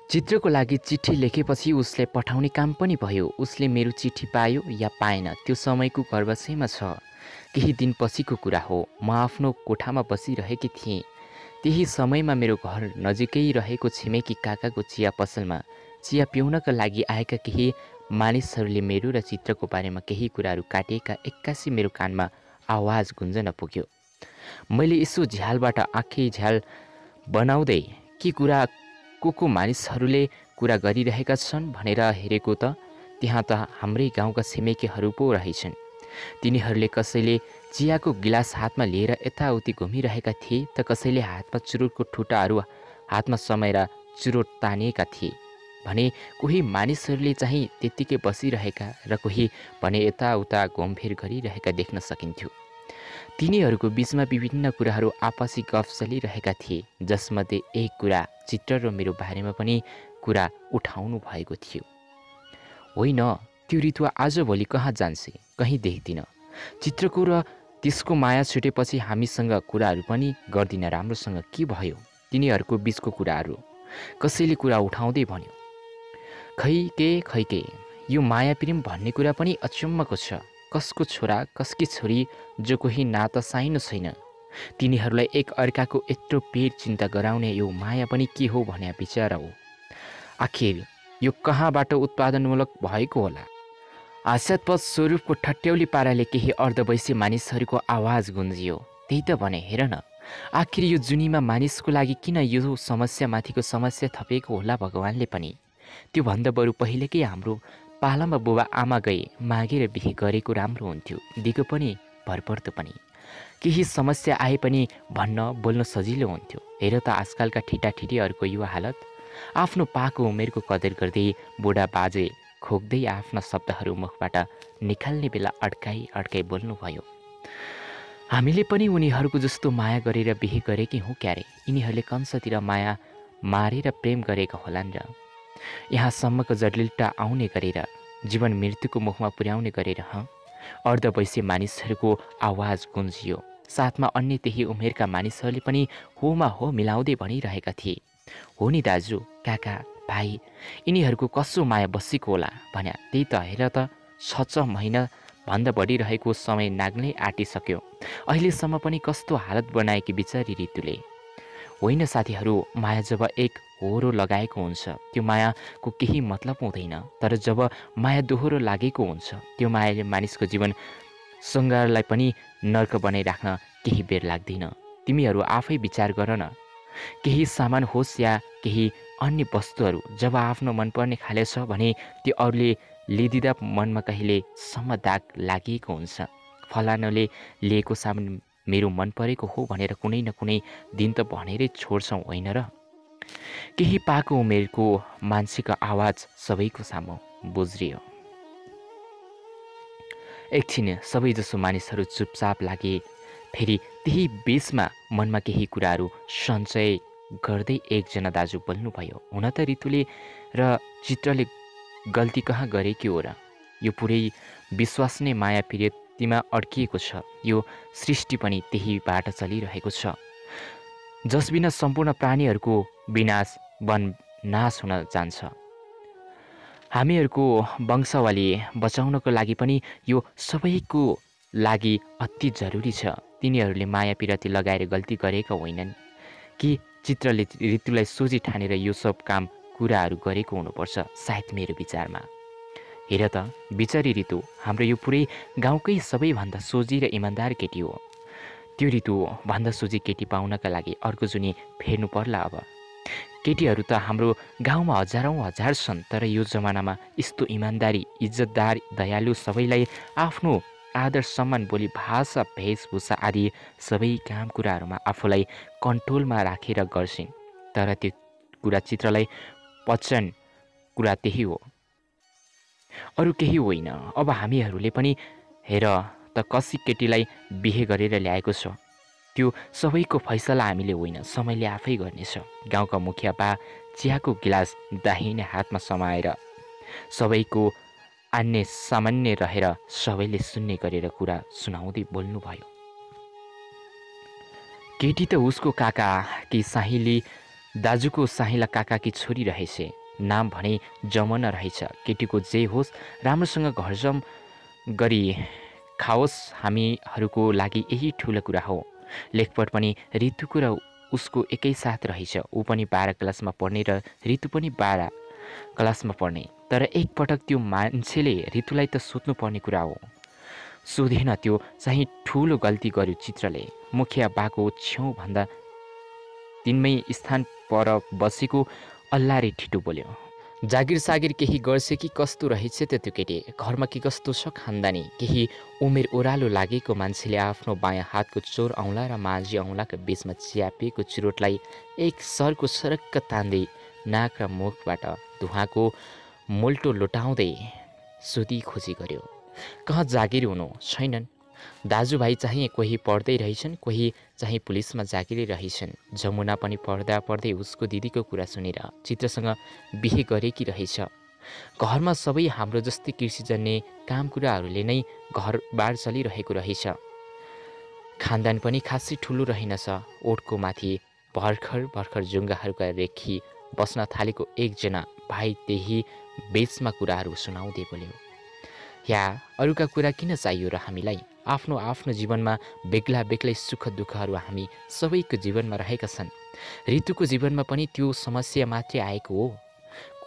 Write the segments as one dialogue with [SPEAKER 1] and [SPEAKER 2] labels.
[SPEAKER 1] चित्रको लागि चिठी लेखेपछि उसले पठाउने काम पनि भयो। उसले मेरो चिठी पायो या पाएन त्यो समयको गर्भछैमा छ। केही दिनपछिको कुरा हो। म आफ्नो कोठामा बसिरहेकी थिएँ। त्यही समयमा मेरो घर नजिकै रहेको छिमेकी काकाको चिया पसलमा चिया पिउनका लागि आएका केही मानिसहरूले मेरो र चित्रको बारेमा केही कुराहरू काटिएका एक्कासी मेरो कानमा आवाज गुन्जन पुग्यो। मैले यसो झ्यालबाट आँखै झ्याल बनाउँदै के कुरा को मानिसहरूले कुरा गरिरहेका छन् भनेर हेरेको त त्यहाँ त हाम्रै गाउँका छिमेकीहरू पो रहेछन्। तिनीहरूले कसैले चियाको गिलास हातमा लिएर यताउति घुमिरहेका थिए त कसैले हातमा चुरोटको ठुटाहरू हातमा समाएर चुरोट तानिएका थिए भने कोही मानिसहरूले चाहिँ त्यत्तिकै बसिरहेका र कोही भने यताउता घुमफिर गरिरहेका देख्न सकिन्थ्यो। तिनीहरूको बीचमा विभिन्न कुराहरू आपसी गफ चलिरहेका थिए, जसमध्ये एक कुरा चित्र र मेरो बारेमा पनि कुरा उठाउनु भएको थियो। होइन, त्यो ऋतुवा आजभोलि कहाँ जान्छे, कहीँ देख्दिन। चित्रको र त्यसको माया छुटेपछि हामीसँग कुराहरू पनि गर्दिन। राम्रोसँग के भयो तिनीहरूको बीचको कुराहरू? कसैले कुरा उठाउँदै भन्यो, खैके यो माया प्रेम भन्ने कुरा पनि अचम्मको छ। कसको छोरा कसकी छोरी जो कोही नाता साइनो छैन, तिनीहरूलाई एक अर्काको यत्रो पेट चिन्ता गराउने यो माया पनि के हो भन्ने विचार हो। आखिर यो कहाँबाट उत्पादनमूलक भएको होला? हास्यास्पद स्वरूपको ठट्यौली पाराले केही अर्धवैश्य मानिसहरूको आवाज गुन्जियो। त्यही त भने, हेर न, आखिर यो जुनीमा मानिसको लागि किन यो समस्यामाथिको समस्या थपेको होला भगवानले पनि? त्योभन्दा बरु पहिलेकै हाम्रो पालामा बुबा आमा गए मागेर बिहे गरेको राम्रो हुन्थ्यो। दिगो पनि भरपर्दो पनि। केही समस्या आए पनि भन्न बोल्न सजिलो हुन्थ्यो। हेर त आजकलका ठिटाठिटीहरूको यो हालत। आफ्नो पाको उमेरको कदर गर्दै बुढा बाजे खोक्दै आफ्ना शब्दहरू मुखबाट निकाल्ने बेला अड्काई बोल्नुभयो। हामीले पनि उनीहरूको जस्तो माया गरेर बिहे गरेकै हौँ क्यारे। यिनीहरूले कंसतिर माया मारेर प्रेम गरेका होलान् र यहाँसम्मको जटिलता आउने गरेर जीवन मृत्युको मुखमा पुर्याउने गरेर अर्धवैश्य मानिसहरूको आवाज गुन्जियो। साथमा अन्य त्यही उमेरका मानिसहरूले पनि होमा हो मिलाउँदै भनिरहेका थिए, हो नि दाजु, काका, भाइ, यिनीहरूको कसो माया बसेको होला भन्या। त्यही त हेर त, 6 महिना भन्दा बढी रहेको समय नाग्नै आँटिसक्यो। अहिलेसम्म पनि कस्तो हालत बनाएकी बिचारी ऋतुले। होइन साथीहरू, माया जब एक होरो लगाएको हुन्छ त्यो मायाको केही मतलब हुँदैन। तर जब माया दोहोरो लागेको हुन्छ त्यो मायाले मानिसको जीवन सङ्घारलाई पनि नर्क बनाइराख्न केही बेर लाग्दैन। तिमीहरू आफै विचार गर न। केही सामान होस् या केही अन्य वस्तुहरू जब आफ्नो मनपर्ने खाले छ भने त्यो अरूले लिदिँदा मनमा कहिलेसम्म दाग लागिएको हुन्छ। फलानाले लिएको सामान मेरो मन परेको हो भनेर कुनै न कुनै दिन त भनेरै छोड्छौँ होइन र? केही पाको उमेरको मान्छेको आवाज सबैको सामु बुझ्रियो। एकछिन सबैजसो मानिसहरू चुपचाप लागे। फेरि त्यही बीचमा मनमा केही कुराहरू सञ्चय गर्दै एकजना दाजु बोल्नुभयो, हुन त ऋतुले र चित्रले गल्ती कहाँ गरेकी हो र? यो पुरै विश्वास नै माया प्रीतिमा अड्किएको छ। यो सृष्टि पनि त्यही बाट चलिरहेको छ, जसबिना सम्पूर्ण प्राणीहरूको विनाश नाश हुन जान्छ। हामीहरूको वंशावली बचाउनको लागि पनि यो सबैको लागि अति जरुरी छ। तिनीहरूले माया पिरती लगाएर गल्ती गरेका होइनन् कि चित्रले ऋतुलाई सोझी ठानेर यो सब काम कुराहरू गरेको हुनुपर्छ, सायद मेरो विचारमा। हेर त बिचारी ऋतु हाम्रो यो पुरै गाउँकै सबैभन्दा सोझी र इमान्दार केटी हो। त्यो ऋतु भन्दा सोझी केटी पाउनका लागि अर्को जुनी फेर्नु पर्ला। अब केटीहरू त हाम्रो गाउँमा हजारौँ हजार छन्, तर यो जमानामा यस्तो इमान्दारी, इज्जतदार, दयालु, सबैलाई आफ्नो आदर सम्मान, बोली भाषा, वेशभूषा आदि सबै काम कुराहरूमा आफूलाई कन्ट्रोलमा राखेर गर्छिन्। तर त्यो कुरा चित्रलाई पचन कुरा त्यही हो, अरू केही होइन। अब हामीहरूले पनि हेर त कसी केटीलाई बिहे गरेर ल्याएको छ, त्यो सबैको फैसला हामीले होइन, समयले आफै गर्नेछ। गाउँका मुखिया बा चियाको गिलास दाहिने हातमा समाएर सबैको अन्य सामान्य रहेर सबैले सुन्ने गरेर कुरा सुनाउँदै बोल्नुभयो। केटी त उसको काका कि साहिली दाजुको साहिला काकाकी छोरी रहेछ, नाम भने जमना रहेछ। केटीको जे होस् राम्रोसँग घरजम गरी खाओस्, हामीहरूको लागि यही ठुलो कुरा हो। लेखपट पनि ऋतुको र उसको एकै साथ रहेछ। ऊ पनि 12 क्लासमा पढ्ने र ऋतु पनि 12 क्लासमा पढ्ने। तर एकपटक त्यो मान्छेले ऋतुलाई त सोध्नुपर्ने कुरा हो। सोधेन, त्यो चाहिँ ठुलो गल्ती गर्यो चित्रले। मुखिया बाको छेउभन्दा 3मै स्थान पर बसेको अल्लारे ठिटो बोल्यो। जागिर सागिर केही गर्छ कि कस्तो रहेछ त त्यो केटी? घरमा के कस्तो छ खानदानी? केही उमेर ओह्रालो लागेको मान्छेले आफ्नो बायाँ हातको चोर औँला र माझी औँलाका बीचमा च्यापिएको चुरोटलाई एक सरको सरक्क तान्दै नाक र मुखबाट धुवाको मोल्टो लोटाउँदै सोधी खोजी गर्यो। कहाँ जागिर हुनु छैनन्। दाजुभाइ चाहिँ कोही पढ्दै रहेछन्, कोही चाहिँ पुलिसमा जागिरी रहेछन्। जमुना पनि पढ्दा पढ्दै उसको दिदीको कुरा सुनेर चित्रसँग बिहे गरेकी रहेछ। घरमा सबै हाम्रो जस्तै कृषिजन्य काम कुराहरूले नै घरबार चलिरहेको रहेछ। खानदान पनि खासै ठुलो रहेनछ। ओठको माथि भर्खर भर्खर जुङ्गाहरूका रेखी बस्न थालेको एकजना भाइ त्यही बेचमा कुराहरू सुनाउँदै बोल्यो। या अरूका कुरा किन चाहियो र हामीलाई? आफ्नो आफ्नो जीवनमा बेग्ला बेग्लै सुख दुःखहरू हामी सबैको जीवनमा रहेका छन्। ऋतुको जीवनमा पनि त्यो समस्या मात्रै आएको हो,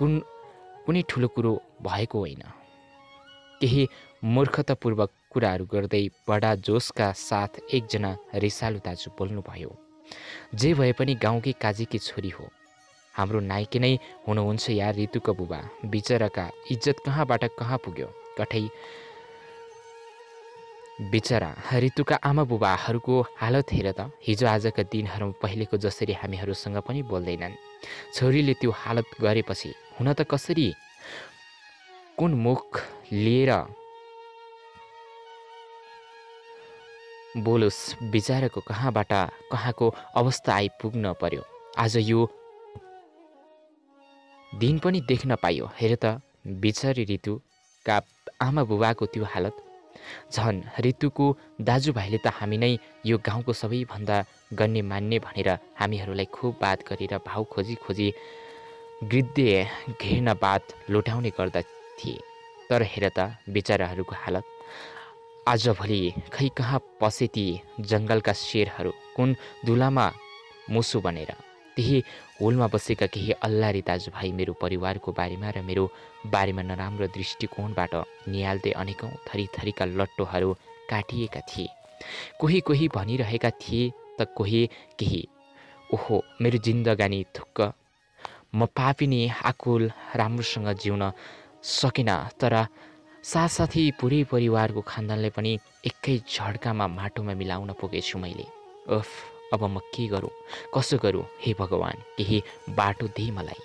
[SPEAKER 1] कुनै ठुलो कुरो भएको होइन। केही मूर्खतापूर्वक कुराहरू गर्दै बडा जोसका साथ एकजना रिसालु दाजु बोल्नुभयो। जे भए पनि गाउँकै काजीकी छोरी हो, हाम्रो नाइके नै हुनुहुन्छ यार ऋतुको बुबा। बिचराका इज्जत कहाँबाट कहाँ पुग्यो। कठै बिचरा ऋतुका आमा बुबाहरूको हालत हेर त। हिजो आजका दिनहरूमा पहिलेको जसरी हामीहरूसँग पनि बोल्दैनन्। छोरीले त्यो हालत गरेपछि हुन त कसरी, कुन मुख लिएर बोलोस्? बिचराको कहाँबाट कहाँको अवस्था आइपुग्न पर्यो। आज यो दिन पनि देख्न पाइयो। हेर त बिचरी ऋतुका आमा बुबाको त्यो हालत। झन् ऋतुको दाजुभाइले त हामी नै यो गाउँको सबैभन्दा गण्य मान्ने भनेर हामीहरूलाई खुब बात गरेर भाउ खोजी खोजी गिद्धे घिर्न बात लुटाउने गर्दा थिए। तर हेर त बिचराहरूको हालत। आजभोलि खै कहाँ पसे ती जङ्गलका शेरहरू, कुन दुलामा मुसु बनेर। त्यही होलमा बसेका केही अल्लारी दाजुभाइ मेरो परिवारको बारेमा र मेरो बारेमा नराम्रो दृष्टिकोणबाट निहाल्दै अनेकौँ थरी थरीका लट्टोहरू काटिएका थिए। कोही कोही भनिरहेका थिए त कोही केही, ओहो मेरो जिन्दगानी थुक्क, म पापिनी आकुल राम्रोसँग जिउन सकेन। तर साथसाथै पुरै परिवारको खानदानलाई पनि एकै झड्कामा माटोमा मिलाउन पुगेछु मैले। उफ, अब म के गरौँ, कसो गरौँ? हे भगवान्, केही बाटो दे मलाई।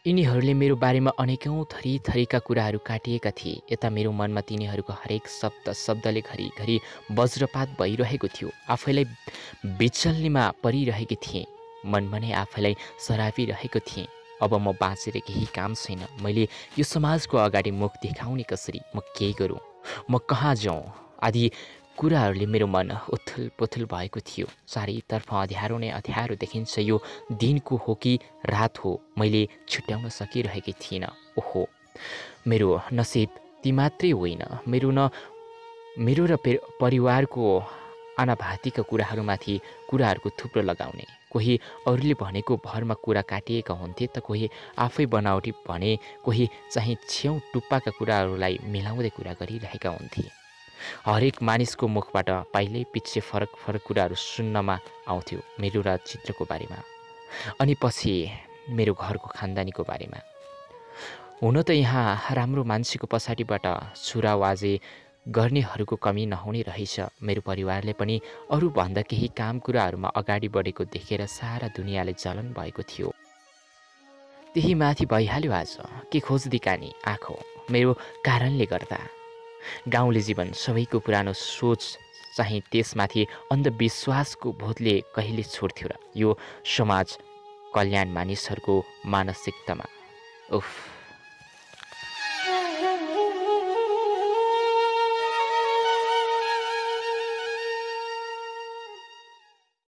[SPEAKER 1] यिनीहरूले मेरो बारेमा अनेकौँ थरी थरीका कुराहरू काटिएका थिए। यता मेरो मनमा तिनीहरूको हरेक शब्दले घरिघरि वज्रपात भइरहेको थियो। आफैलाई बिचल्लीमा परिरहेकी थिएँ। मनमा नै आफैलाई सरापिरहेको थिएँ। अब म बाँचेर केही काम छैन। मैले यो समाजको अगाडि मुख देखाउने कसरी? म के गरौँ? म कहाँ जाउँ? आदि कुराहरूले मेरो मन उथुल पुथुल भएको थियो। चारैतर्फ अँध्यारो नै अँध्यारो देखिन्छ। यो दिनको हो कि रात हो मैले छुट्याउन सकिरहेकी थिइनँ। ओहो, मेरो नसिब ती मात्रै होइन, मेरो र परिवारको अनाभातीका कुराहरूमाथि कुराहरूको थुप्रो लगाउने। कोही अरूले भनेको भरमा कुरा काटिएका हुन्थे त कोही आफै बनावटी भने, कोही चाहिँ छेउ टुप्पाका कुराहरूलाई मिलाउँदै कुरा गरिरहेका हुन्थे। हरेक मानिसको मुखबाट पाइलै पछि फरक फरक कुराहरू सुन्नमा आउँथ्यो मेरो र चित्रको बारेमा, अनि पछि मेरो घरको खानदानीको बारेमा। हुन त यहाँ राम्रो मान्छेको पछाडिबाट छुरावाजे गर्नेहरूको कमी नहुने रहेछ। मेरो परिवारले पनि अरूभन्दा केही काम कुराहरूमा अगाडि बढेको देखेर सारा दुनियाँले जलन भएको थियो। त्यही माथि भइहाल्यो आज के खोज्दी कानी आँखो मेरो कारणले गर्दा। गाउँले जीवन सबैको पुरानो सोच चाहिँ त्यसमाथि अन्धविश्वासको भूतले कहिले छोड्थ्यो र यो समाज कल्याण मानिसहरूको मानसिकतामा। उफ।